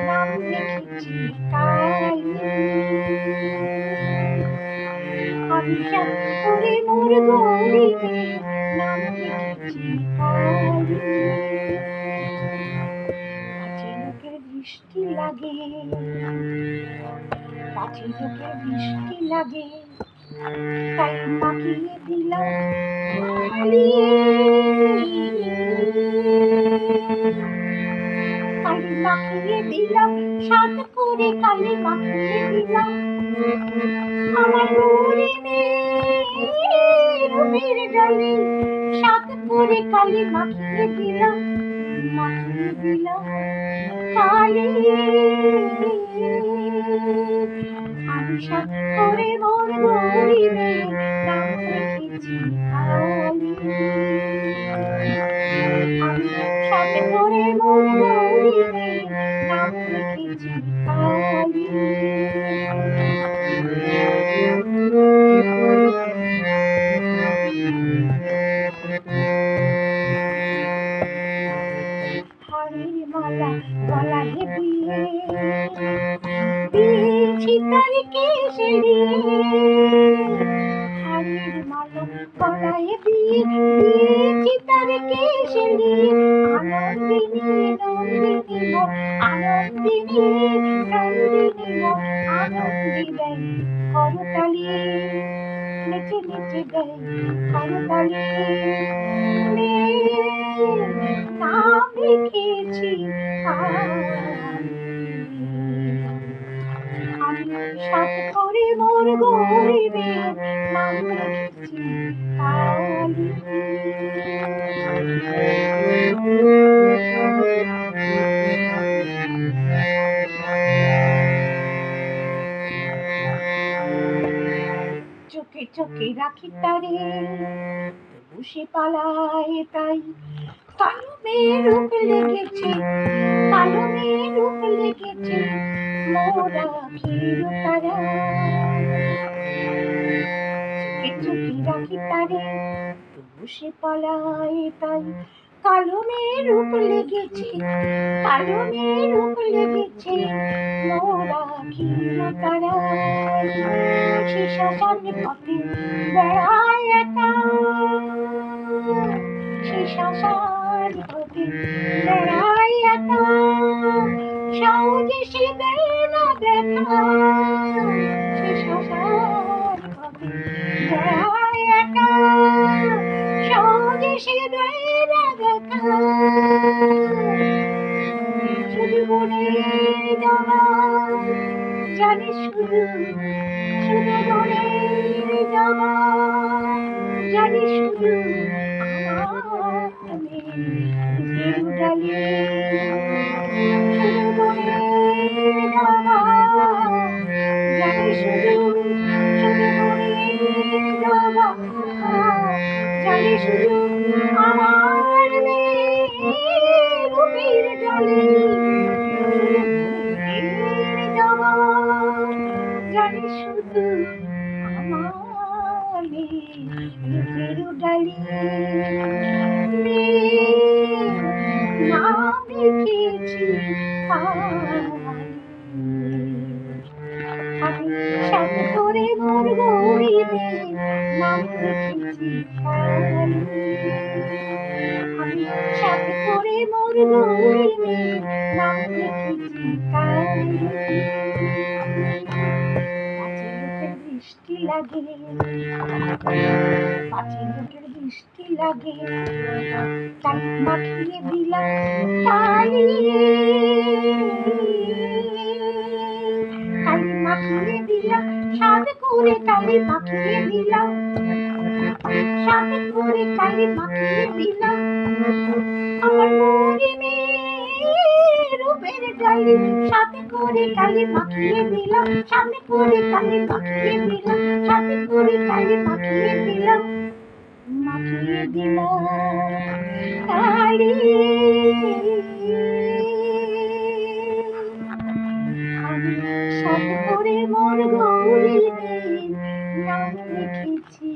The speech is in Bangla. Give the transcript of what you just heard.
নাম লিখেছি কালী। আমি সাত করে মোর গৌরীতে নাম লিখেছি কালী। পাছে লোকের বৃষ্টি লাগে, পাছে লোকের বৃষ্টি লাগে, তাই মাখিয়ে দিলাম কালী। কালী মাখিয়ে দিলাম, সাত করে কালী মাখিয়ে দিলাম। আমার রূপের ডালে সাত করে কালী মাখিয়ে দিলাম, মাখিয়ে দিলাম কালী। আমি সাত করে মোর গৌরীতে নাম লিখেছি কালী। আমি সাত করে মোর গৌরীতে নাম লিখেছি কালী। হাড়ের মালা গলায় দিয়ে দিয়েছি তার কেশে দিয়ে। হাড়ের মালা গলায় দিয়ে দিয়েছি তার কেশে দিয়ে। আনন্দিনী নন্দিনী মোর, আনন্দিনী নন্দিনী মোর, আনন্দে দেয় করতালি, নেচে নেচে দেয় করতালি। নাম লিখেছি আমি সাত করে মোর গৌরীতে নাম লিখেছি কালী। চোখে চোখে রাখি তারে, বসে পালায় তাই। কালো মেয়ে রূপ লেগেছে, কালো মেয়ে রূপ লেগেছে মোর আখির তারায়। চোখে চোখে রাখি তারে, বসে পালায় তাই। কালো মেয়ে রূপ লেগেছে, কালো মেয়ে রূপ লেগেছে মোর আখির তারায়। সে শ্মশান পথে বেড়ায় একা, সে শ্মশান পথে বেড়ায় একা, সহজে সে দেয় না দেখা। সে শ্মশান পথে বেড়ায় একা, সহজে সে দেয় না দেখা। শুধু মনে যাওয়া জানি, শুধু শুধু মনে যাওয়া জানি, শুধু আমার রূপের ডালে। শুধু মনে যাওয়া জানি, শুধু শুধু মনে যাওয়া জানি, শুধু আমার রূপের ডালে। জানি শুধু আমার রূপের ডালি। নাম লিখেছি কালী। আমি সাত করে মোর গৌরীতে নাম লিখেছি কালী। আমি সাত করে মোর গৌরীতে নাম লিখেছি কালী। পাছে লোকের বৃষ্টি লাগে, পাছে লোকের বৃষ্টি লাগে, তাই মাখিয়ে দিলাম কালী। কালী মাখিয়ে দিলাম, সাত করে কালী মাখিয়ে দিলাম, সাত করে কালী মাখিয়ে দিলাম। আমার রূপের ডালি সাত করে কালী মাখিয়ে দিলাম, সাত করে কালী মাখিয়ে দিলাম, সাত করে কালী মাখিয়ে দিলাম, মাখিয়ে দিলাম কালী। আমি সাত করে মোর গৌরীতে নাম লিখেছি।